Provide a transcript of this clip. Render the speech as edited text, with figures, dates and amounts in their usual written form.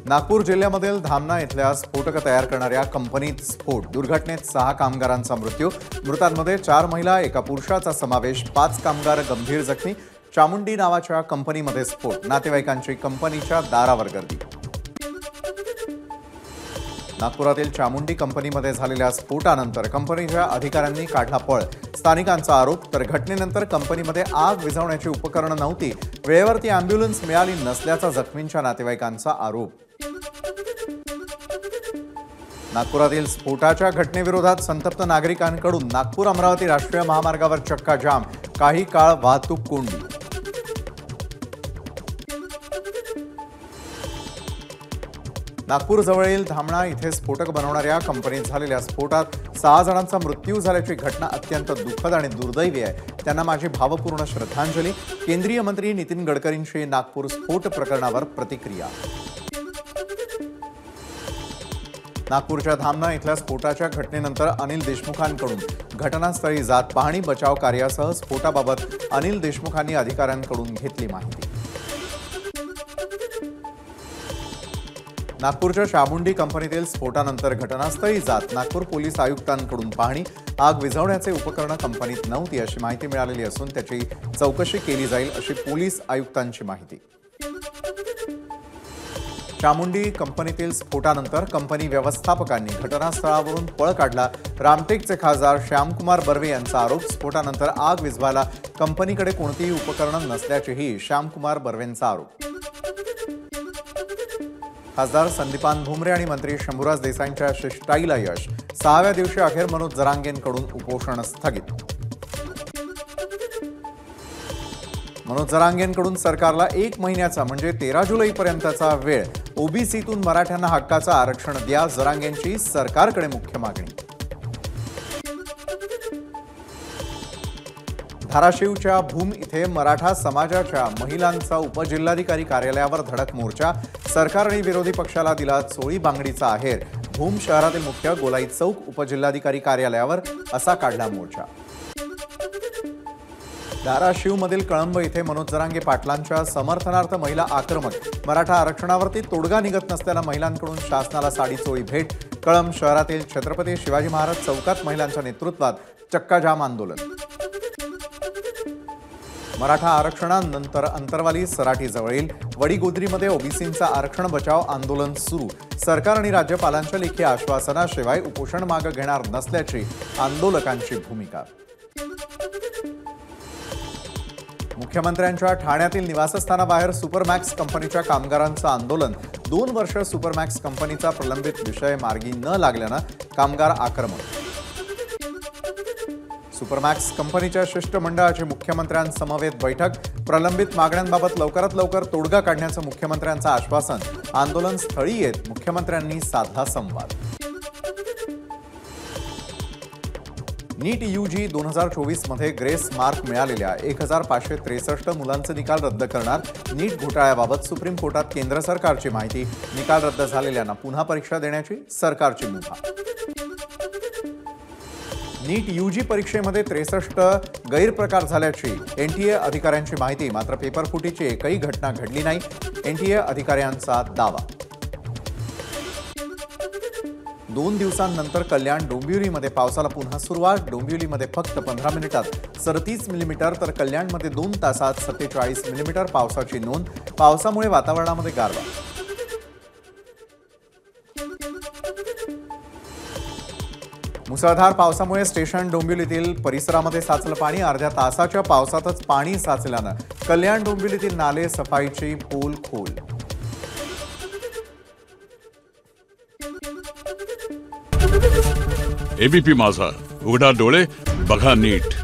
नागपूर जिल्ह्यामधील धामणा इथल्या स्फोटक तयार करणाऱ्या कंपनीत स्फोट, दुर्घटनेत 6 कामगारांचा मृत्यू, मृतांमध्ये 4 महिला, एका पुरुषाचा समावेश, 5 कामगार गंभीर जखमी. चामुंडी नावाच्या कंपनीमध्ये स्फोट, नातेवाईकांची कंपनीच्या दारावर गर्दी. नागपुरातील चामुंडी कंपनीमध्ये झालेल्या स्फोटानंतर कंपनीच्या अधिकाऱ्यांनी काढला पळ. स्थानिकांचा आरोप, तर घटनेनंतर कंपनीमध्ये आग विझवण्याची उपकरणं नव्हती, वेळेवरती अँब्युलन्स मिळाली नसल्याचा जखमींच्या नातेवाईकांचा आरोप. नागपुरातील स्फोटाच्या घटनेविरोधात संतप्त नागरिकांकडून नागपूर अमरावती राष्ट्रीय महामार्गावर चक्का जाम, काही काळ वाहतूक कोंडी. नागपूर जवळील धामणा इथे स्फोटक बनवणाऱ्या कंपनीत झालेल्या स्फोटात 6 जणांचा मृत्यू झाल्याची घटना अत्यंत दुःखद आणि दुर्दैवी आहे. त्यांना माझी भावपूर्ण श्रद्धांजली. केंद्रीय मंत्री नितीन गडकरींची नागपूर स्फोट प्रकरणावर प्रतिक्रिया. नागपूरच्या धामणा इथल्या स्फोटाच्या घटनेनंतर अनिल देशमुखांकडून घटनास्थळी जात पाहणी, बचाव कार्यासह स्फोटाबाबत अनिल देशमुखांनी अधिकाऱ्यांकडून घेतली माहिती. नागपूरच्या चामुंडी कंपनीतील स्फोटानंतर घटनास्थळी जात नागपूर पोलीस आयुक्तांकडून पाहणी, आग विझवण्याचे उपकरणं कंपनीत नव्हती अशी माहिती मिळालेली असून त्याची चौकशी केली जाईल अशी पोलीस आयुक्तांची माहिती. चामुंडी कंपनीतील स्फोटानंतर कंपनी व्यवस्थापकांनी घटनास्थळावरून पळ काढला. रामटेकचे खासदार श्यामकुमार बर्वे यांचा आरोप, स्फोटानंतर आग विझवायला कंपनीकडे कोणतीही उपकरणं नसल्याचेही श्यामकुमार बर्वेंचा आरोप. खासदार संदीपान भुमरे आणि मंत्री शंभूराज देसाईंच्या शिष्टाईला यश, 6व्या दिवशी अखेर मनोज जरांगेंकडून उपोषण स्थगित. मनोज जरांगेंकडून सरकारला 1 महिन्याचा म्हणजे 13 जुलैपर्यंतचा वेळ, ओबीसीतून मराठ्यांना हक्काचं आरक्षण द्या, जरांगेंची सरकारकडे मुख्य मागणी. धाराशिवच्या भूम इथे मराठा समाजाच्या महिलांचा उपजिल्हाधिकारी कार्यालयावर धडक मोर्चा, सरकार आणि विरोधी पक्षाला दिला चोळी बांगडीचा आहेर. भूम शहरातील मुख्य गोलाई चौक उपजिल्हाधिकारी कार्यालयावर असा काढला मोर्चा. धाराशिवमधील कळंब इथे मनोज जरांगे पाटलांच्या समर्थनार्थ महिला आक्रमक, मराठा आरक्षणावरती तोडगा निघत नसलेल्या महिलांकडून शासनाला साडी चोळी भेट. कळंब शहरातील छत्रपती शिवाजी महाराज चौकात महिलांच्या नेतृत्वात चक्काजाम आंदोलन. मराठा आरक्षणानंतर अंतरवाली सराटीजवळील वडीगोद्रीमध्ये ओबीसींचा आरक्षण बचाव आंदोलन सुरू. सरकार आणि राज्यपालांच्या लेखी आश्वासनाशिवाय उपोषण मागे घेणार नसल्याची आंदोलकांची भूमिका. मुख्यमंत्र्यांच्या ठाण्यातील निवासस्थानाबाहेर सुपरमॅक्स कंपनीच्या कामगारांचं आंदोलन. 2 वर्ष सुपरमॅक्स कंपनीचा प्रलंबित विषय मार्गी न लागल्यानं कामगार आक्रमक. सुपरमॅक्स कंपनीच्या शिष्टमंडळाची मुख्यमंत्र्यांसमवेत बैठक, प्रलंबित मागण्यांबाबत लवकरात लवकर तोडगा काढण्याचं मुख्यमंत्र्यांचं आश्वासन. आंदोलन स्थळी येत मुख्यमंत्र्यांनी साधला संवाद. नीट यूजी 2024 मध्ये ग्रेस मार्क मिळालेल्या 1563 मुलांचे निकाल रद्द करणार. नीट घोटाळ्याबाबत सुप्रीम कोर्टात केंद्र सरकारची माहिती, निकाल रद्द झालेल्यांना पुन्हा परीक्षा देण्याची सरकारची मुभा. नीट यूजी परीक्षेमध्ये 63 गैरप्रकार झाल्याची एनटीए अधिकाऱ्यांची माहिती, मात्र पेपरफुटीची एकही घटना घडली नाही, एनटीए अधिकाऱ्यांचा दावा. 2 दिवसांनंतर कल्याण डोंबिवलीमध्ये पावसाला पुन्हा सुरुवात. डोंबिवलीमध्ये फक्त 15 मिनिटात 37 मिलीमीटर तर कल्याणमध्ये 2 तासात 47 मिलीमीटर पावसाची नोंद. पावसामुळे वातावरणामध्ये गारवा. मुसळधार पावसामुळे स्टेशन डोंबिवलीतील परिसरामध्ये साचलं पाणी. अर्ध्या तासाच्या पावसातच पाणी साचल्यानं कल्याण डोंबिवलीतील नाले सफाईची पोल खोल. एबीपी माझा, उघडा डोळे बघा नीट.